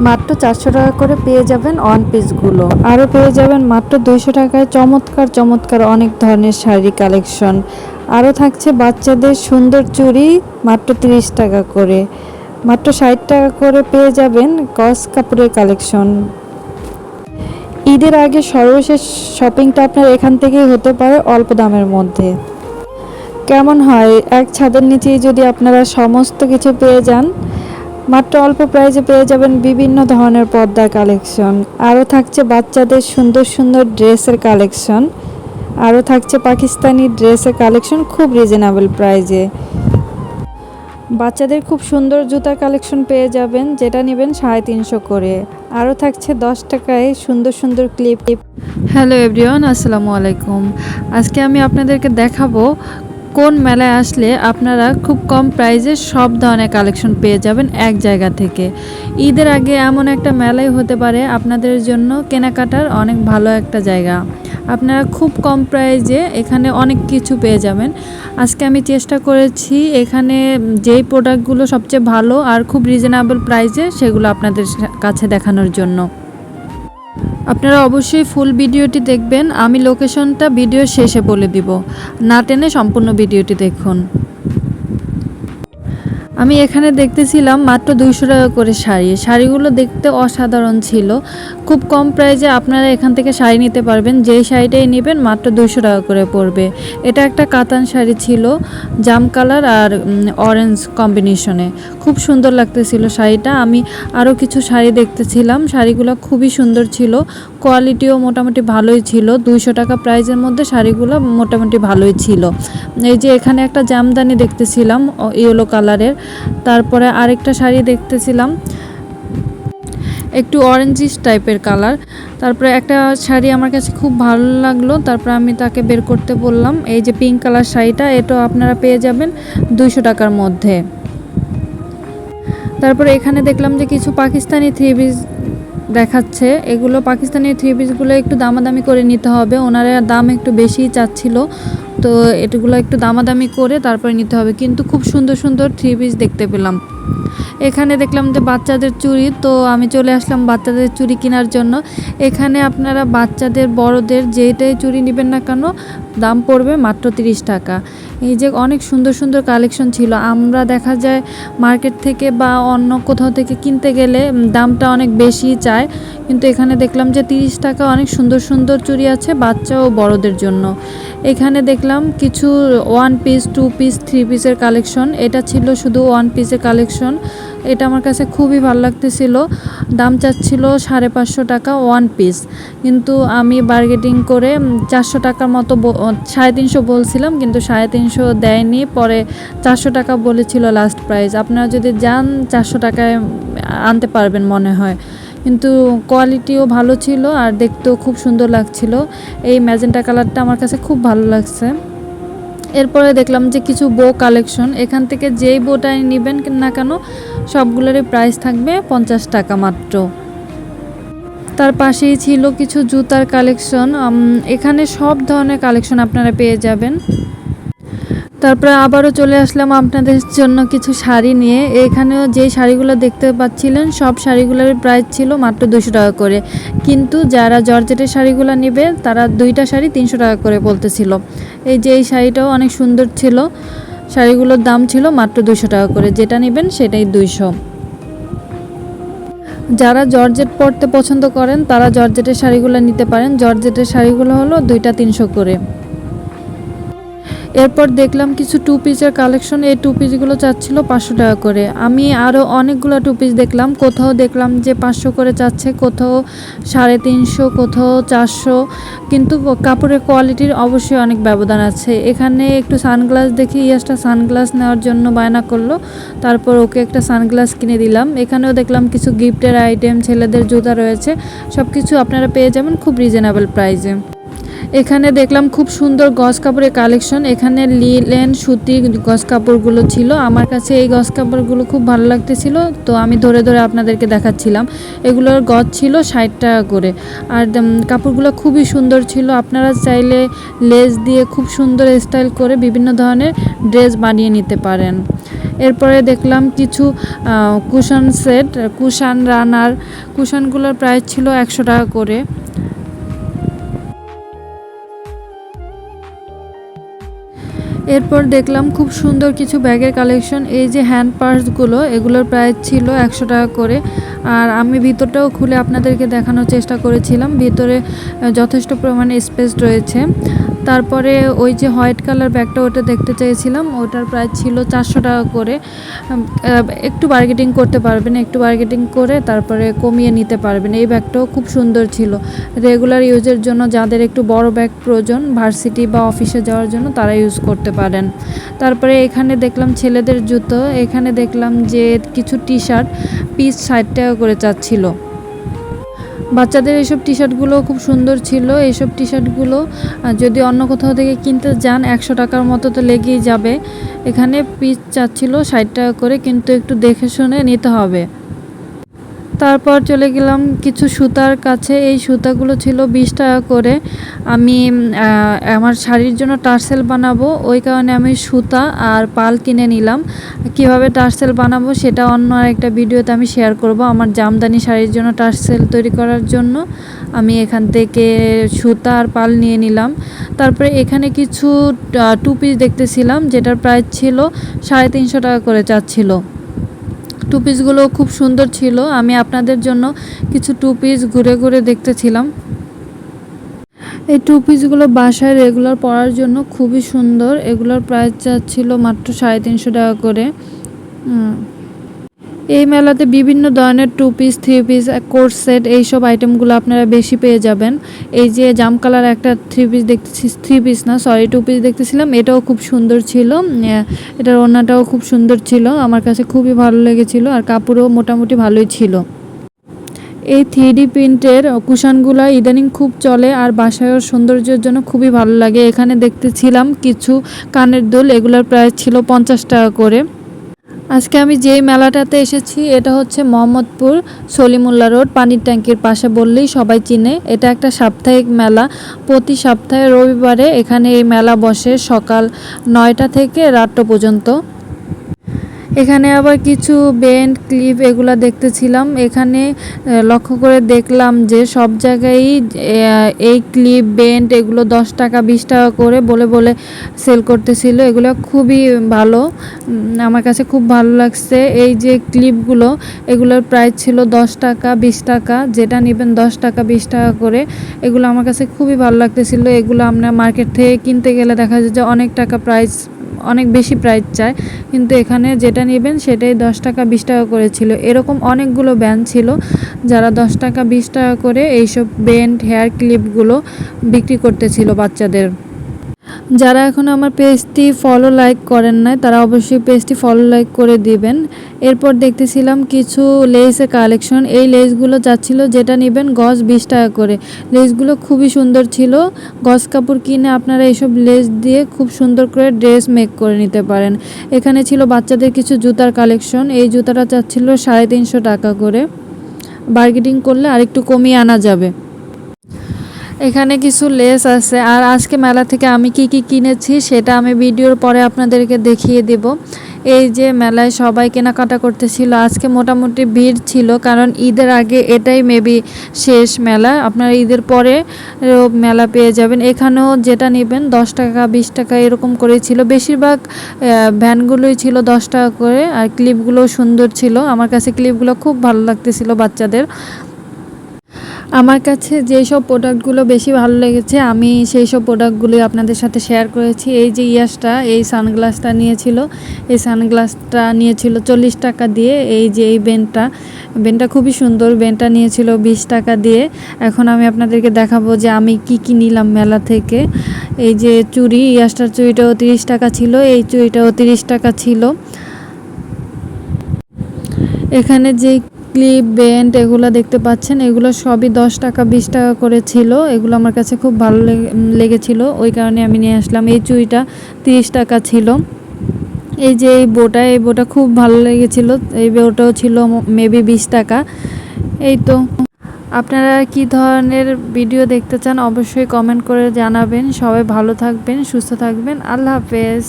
মাত্র 400 টাকা করে পেয়ে যাবেন ওয়ান পিসগুলো। আরও পেয়ে যাবেন মাত্র 200 টাকায় চমৎকার চমৎকার অনেক ধরনের শাড়ি কালেকশন। আরও থাকছে বাচ্চাদের সুন্দর চুড়ি মাত্র 30 টাকা করে। মাত্র 60 টাকা করে পেয়ে যাবেন গস কাপড়ের কালেকশন। ঈদের আগে সর্বশেষ শপিংটা আপনার এখান থেকেই হতে পারে অল্প দামের মধ্যে। কেমন হয় এক ছাদের নিচেই যদি আপনারা সমস্ত কিছু পেয়ে যান। মাত্র অল্প প্রাইসে পেয়ে যাবেন বিভিন্ন ধরনের পর্দার কালেকশন। আরও থাকছে বাচ্চাদের সুন্দর সুন্দর ড্রেসের কালেকশন। আরও থাকছে পাকিস্তানি ড্রেসের কালেকশন খুব রিজনেবল প্রাইসে। বাচ্চাদের খুব সুন্দর জুতার কালেকশন পেয়ে যাবেন, যেটা নেবেন 350 করে। আরও থাকছে 10 টাকায় সুন্দর সুন্দর ক্লিপ। হ্যালো এভরিওয়ান, আসসালামু আলাইকুম। আজকে আমি আপনাদেরকে দেখাবো কোন মেলায় আসলে আপনারা খুব কম প্রাইসে সব ধরনের কালেকশন পেয়ে যাবেন এক জায়গা থেকে। ঈদের আগে এমন একটা মেলাই হতে পারে আপনাদের জন্য কেনাকাটার অনেক ভালো একটা জায়গা। আপনারা খুব কম প্রাইসে এখানে অনেক কিছু পেয়ে যাবেন। আজকে আমি চেষ্টা করেছি এখানে যেই প্রোডাক্টগুলো সবচেয়ে ভালো আর খুব রিজনেবল প্রাইসে সেগুলো আপনাদের কাছে দেখানোর জন্য। আপনারা অবশ্যই ফুল ভিডিওটি দেখবেন, আমি লোকেশনটা ভিডিওর শেষে বলে দিব, না টেনে সম্পূর্ণ ভিডিওটি দেখুন। আমি এখানে দেখতেছিলাম মাত্র 200 টাকা করে শাড়িগুলো দেখতে অসাধারণ ছিল। খুব কম প্রাইসে আপনারা এখান থেকে শাড়ি নিতে পারবেন, যেই শাড়িটাই নেবেন মাত্র 200 টাকা করে পড়বে। এটা একটা কাতান শাড়ি ছিল, জাম কালার আর অরেঞ্জ কম্বিনেশনে, খুব সুন্দর লাগতেছিল শাড়িটা। আমি আরও কিছু শাড়ি দেখতেছিলাম, শাড়িগুলো খুবই সুন্দর ছিল, কোয়ালিটিও মোটামুটি ভালোই ছিল। 200 টাকা প্রাইসের মধ্যে শাড়িগুলো মোটামুটি ভালোই ছিল। এই যে এখানে একটা জামদানি দেখতেছিলাম ইয়েলো কালারের, তারপরে আরেকটা শাড়ি দেখতেছিলাম একটু অরেঞ্জিশ টাইপের কালার। তারপরে একটা শাড়ি আমার কাছে খুব ভালো লাগলো, তারপরে আমি তাকে বের করতে বললাম। এই যে পিঙ্ক কালার শাড়িটা, এটাও আপনারা পেয়ে যাবেন 200 টাকার মধ্যে। তারপরে এখানে দেখলাম যে কিছু পাকিস্তানি থ্রি পিস দেখাচ্ছে। এগুলো পাকিস্তানি থ্রি পিসগুলো একটু দামাদামি করে নিতে হবে, ওনারা দাম একটু বেশিই চাচ্ছিল, তো এগুলো একটু দামাদামি করে তারপরে নিতে হবে। কিন্তু খুব সুন্দর সুন্দর থ্রি পিস দেখতে পেলাম। এখানে দেখলাম যে বাচ্চাদের চুড়ি, তো আমি চলে আসলাম বাচ্চাদের চুড়ি কেনার জন্য। এখানে আপনারা বাচ্চাদের বড়দের যেটাই চুড়ি নেবেন না কেন দাম পড়বে মাত্র 30 টাকা। এই যে অনেক সুন্দর সুন্দর কালেকশন ছিল। আমরা দেখা যায় মার্কেট থেকে বা অন্য কোথাও থেকে কিনতে গেলে দামটা অনেক বেশি চায়, কিন্তু এখানে দেখলাম যে 30 টাকা অনেক সুন্দর সুন্দর চুড়ি আছে বাচ্চা ও বড়দের জন্য। এখানে দেখলাম কিছু one piece, two piece, three পিসের কালেকশন। এটা ছিল শুধু ওয়ান পিসের কালেকশন, এটা আমার কাছে খুবই ভালো লাগতেছিল। দাম চাচ্ছিল 550 টাকা ওয়ান পিস, কিন্তু আমি বার্গেটিং করে 400 টাকার মতো 350 বলছিলাম, কিন্তু 350 দেয়নি, পরে 400 টাকা বলেছিল লাস্ট প্রাইস। আপনারা যদি যান 400 টাকায় আনতে পারবেন মনে হয়, কিন্তু কোয়ালিটিও ভালো ছিল আর দেখতেও খুব সুন্দর লাগছিল। এই ম্যাজেন্টা কালারটা আমার কাছে খুব ভালো লাগছে। এরপরে দেখলাম যে কিছু বো কালেকশন। এখান থেকে যেই বোটাই নেবেন না কেন সবগুলোরই প্রাইস থাকবে 50 টাকা মাত্র। তার পাশেই ছিল কিছু জুতার কালেকশন। এখানে সব ধরনের কালেকশন আপনারা পেয়ে যাবেন। তারপরে আবারও চলে আসলাম আপনাদের জন্য কিছু শাড়ি নিয়ে। এখানেও যে শাড়িগুলো দেখতে পাচ্ছিলেন সব শাড়িগুলোর প্রাইস ছিল মাত্র 200 টাকা করে, কিন্তু যারা জর্জেটের শাড়িগুলো নেবে তারা দুইটা শাড়ি 300 টাকা করে বলতেছিল। এই যে এই শাড়িটাও অনেক সুন্দর ছিল, শাড়িগুলোর দাম ছিল মাত্র 200 টাকা করে, যেটা নেবেন সেটাই 200। যারা জর্জেট পরতে পছন্দ করেন তারা জর্জেটের শাড়িগুলো নিতে পারেন। জর্জেটের শাড়িগুলো হলো দুইটা 300 করে। এরপর দেখলাম কিছু টু পিসের কালেকশন। এই টু পিসগুলো চাচ্ছিল 500 টাকা করে। আমি আরও অনেকগুলো টু পিস দেখলাম, কোথাও দেখলাম যে 500 করে চাচ্ছে, কোথাও 350, কোথাও 400, কিন্তু কাপড়ের কোয়ালিটির অবশ্যই অনেক ব্যবধান আছে। এখানে একটু সানগ্লাস দেখি, ইয়াসটা সানগ্লাস নেওয়ার জন্য বায়না করলো, তারপর ওকে একটা সানগ্লাস কিনে দিলাম। এখানেও দেখলাম কিছু গিফটের আইটেম, ছেলেদের জুতা রয়েছে, সব কিছু আপনারা পেয়ে যাবেন খুব রিজনেবল প্রাইসে। এখানে দেখলাম খুব সুন্দর গস কাপড়ের কালেকশন। এখানে লিলেন সুতির গস কাপড়গুলো ছিল। আমার কাছে এই গস কাপড়গুলো খুব ভালো লাগতেছিল, তো আমি ধরে ধরে আপনাদেরকে দেখাচ্ছিলাম। এগুলোর গজ ছিল 60 টাকা করে, আর কাপড়গুলো খুবই সুন্দর ছিল। আপনারা চাইলে লেস দিয়ে খুব সুন্দর স্টাইল করে বিভিন্ন ধরনের ড্রেস বানিয়ে নিতে পারেন। এরপরে দেখলাম কিছু কুশন সেট, কুশান রানার, কুশানগুলোর প্রাইস ছিল 100 টাকা করে। এরপর দেখলাম খুব সুন্দর কিছু ব্যাগের কালেকশন। এই যে হ্যান্ড পার্সগুলো, এগুলোর প্রাইস ছিল 100 টাকা করে। আর আমি ভিতরটাও খুলে আপনাদেরকে দেখানোর চেষ্টা করেছিলাম। ভিতরে যথেষ্ট পরিমাণে স্পেস রয়েছে। তারপরে ওই যে হোয়াইট কালার ব্যাগটা, ওটা দেখতে চেয়েছিলাম, ওটার প্রাইস ছিল 400 টাকা করে। একটু বার্গেটিং করতে পারবেন, একটু বার্গেটিং করে তারপরে কমিয়ে নিতে পারবেন। এই ব্যাগটাও খুব সুন্দর ছিল। রেগুলার ইউজের জন্য যাদের একটু বড় ব্যাগ প্রয়োজন, ভার্সিটি বা অফিসে যাওয়ার জন্য, তারা ইউজ করতে পারেন। তারপরে এখানে দেখলাম ছেলেদের জুতো। এখানে দেখলাম যে কিছু টি শার্ট পিস 60 টাকা করে চাচ্ছিল। বাচ্চাদের এইসব টি শার্টগুলো খুব সুন্দর ছিল। এইসব টি শার্টগুলো যদি অন্য কোথাও থেকে কিনতে যান 100 টাকার মতো তো লেগেই যাবে। এখানে পিস চাচ্ছিল 60 টাকা করে, কিন্তু একটু দেখে শুনে নিতে হবে। তারপর চলে গেলাম কিছু সুতার কাছে। এই সুতাগুলো ছিল 20 টাকা করে। আমি আমার শাড়ির জন্য টার্সেল বানাবো, ওই কারণে আমি সুতা আর পাল কিনে নিলাম। কিভাবে টার্সেল বানাবো সেটা অন্য আরেকটা ভিডিওতে আমি শেয়ার করব। আমার জামদানি শাড়ির জন্য টার্সেল তৈরি করার জন্য আমি এখান থেকে সুতা আর পাল নিয়ে নিলাম। তারপরে এখানে কিছু টু পিস দেখতেছিলাম, যেটার প্রাইস ছিল 350 টাকা করে চাচ্ছিল। টু পিসগুলো খুব সুন্দর ছিল। আমি আপনাদের জন্য কিছু টু পিস ঘুরে ঘুরে দেখতেছিলাম। এই টু পিসগুলো বাসায় রেগুলার পরার জন্য খুবই সুন্দর। এগুলোর প্রাইস ছিল মাত্র 350 টাকা করে। এই মেলাতে বিভিন্ন ধরনের two piece, three piece, coat set, এইসব আইটেমগুলো আপনারা বেশি পেয়ে যাবেন। এই যে জাম কালার একটা থ্রি পিস দেখতেছি, থ্রি পিস না সরি টু পিস দেখতেছিলাম, এটাও খুব সুন্দর ছিল। এটার ওড়নাটাও খুব সুন্দর ছিল, আমার কাছে খুবই ভালো লেগেছিল। আর কাপড়ও মোটামুটি ভালোই ছিল। এই 3D প্রিন্টের কুশনগুলো ইদানিং খুব চলে, আর বাসায়ও সৌন্দর্যের জন্য খুবই ভালো লাগে। এখানে দেখতেছিলাম কিছু কানের দুল, এগুলোর প্রাইস ছিল 50 টাকা করে। আজকে আমি যেই মেলাটাতে এসেছি এটা হচ্ছে মোহাম্মদপুর সলিমুল্লাহ রোড, পানির ট্যাঙ্কির পাশে বললেই সবাই চিনে। এটা একটা সাপ্তাহিক মেলা। প্রতি সপ্তাহে রবিবারে এখানে এই মেলা বসে সকাল 9টা থেকে রাত পর্যন্ত। এখানে আবার কিছু বেন্ড ক্লিপ এগুলা দেখতেছিলাম। এখানে লক্ষ্য করে দেখলাম যে সব জায়গায়ই এই ক্লিপ বেন্ড এগুলো 10 টাকা 20 টাকা করে বলে বলে সেল করতেছিল। এগুলো খুবই ভালো, আমার কাছে খুব ভালো লাগছে। এই যে ক্লিপগুলো, এগুলোর প্রাইস ছিল 10 টাকা 20 টাকা, যেটা নেবেন 10 টাকা 20 টাকা করে। এগুলো আমার কাছে খুবই ভালো লাগতেছিল। এগুলো আমরা মার্কেট থেকে কিনতে গেলে দেখা যায় যে অনেক টাকা প্রাইস, অনেক বেশি প্রাইস চায়, কিন্তু এখানে যেটা নেবেন সেটাই 10 টাকা 20 টাকা করে ছিল। এরকম অনেকগুলো ব্যান্ড ছিল যারা 10 টাকা 20 টাকা করে এইসব ব্যান্ড, হেয়ার ক্লিপগুলো বিক্রি করতেছিল বাচ্চাদের। যারা এখন আমার পেজটি ফলো লাইক করেন নাই, তারা অবশ্যই পেজটি ফলো লাইক করে দিবেন। এরপর দেখতেছিলাম কিছু লেসের কালেকশন। এই লেসগুলো যাচ্ছিল যেটা নেবেন গজ 20 টাকা করে। লেসগুলো খুবই সুন্দর ছিল। গজ কাপড় কিনে আপনারা এইসব লেস দিয়ে খুব সুন্দর করে ড্রেস মেক করে নিতে পারেন। এখানে ছিল বাচ্চাদের কিছু জুতার কালেকশন। এই জুতাটা চাচ্ছিল 350 টাকা করে। বার্গেটিং করলে আরেকটু কমিয়ে আনা যাবে। এখানে কিছু লেস আছে। আর আজকে মেলা থেকে আমি কি কি কিনেছি সেটা আমি ভিডিওর পরে আপনাদেরকে দেখিয়ে দেব। এই যে মেলায় সবাই কেনাকাটা করতেছিল। আজকে মোটামুটি ভিড় ছিল, কারণ ঈদের আগে এটাই মেবি শেষ মেলা। আপনারা ঈদের পরে মেলা পেয়ে যাবেন। এখানেও যেটা নেবেন 10 টাকা 20 টাকা এরকম করেই ছিল। বেশিরভাগ ভ্যানগুলোই ছিল 10 টাকা করে। আর ক্লিপগুলো সুন্দর ছিল, আমার কাছে ক্লিপগুলো খুব ভালো লাগতেছিল বাচ্চাদের। আমার কাছে যেই সব প্রোডাক্টগুলো বেশি ভালো লেগেছে আমি সেই সব প্রোডাক্টগুলোই আপনাদের সাথে শেয়ার করেছি। এই যে ইয়াসটা, এই সানগ্লাসটা নিয়েছিল, এই সানগ্লাসটা নিয়েছিল 40 টাকা দিয়ে। এই যে এই বেনটা খুবই সুন্দর, বেনটা নিয়েছিল 20 টাকা দিয়ে। এখন আমি আপনাদেরকে দেখাবো যে আমি কি কি নিলাম মেলা থেকে। এই যে চুড়ি, ইয়াসটার চুড়িটাও 30 টাকা ছিল, এই চুড়িটাও 30 টাকা ছিল। এখানে যে ক্লিপ বেন্ড এগুলো দেখতে পাচ্ছেন, এগুলো সবই 10 টাকা 20 টাকা করে ছিল। এগুলো আমার কাছে খুব ভালো লেগেছিল, ওই কারণে আমি নিয়ে আসলাম। এই চুড়িটা 30 টাকা ছিল। এই যে এই বোটা খুব ভালো লেগেছিল, এই বোটাও ছিল মেবি 20 টাকা। এই তো, আপনারা কি ধরনের ভিডিও দেখতে চান অবশ্যই কমেন্ট করে জানাবেন। সবাই ভালো থাকবেন, সুস্থ থাকবেন। আল্লাহ হাফেজ।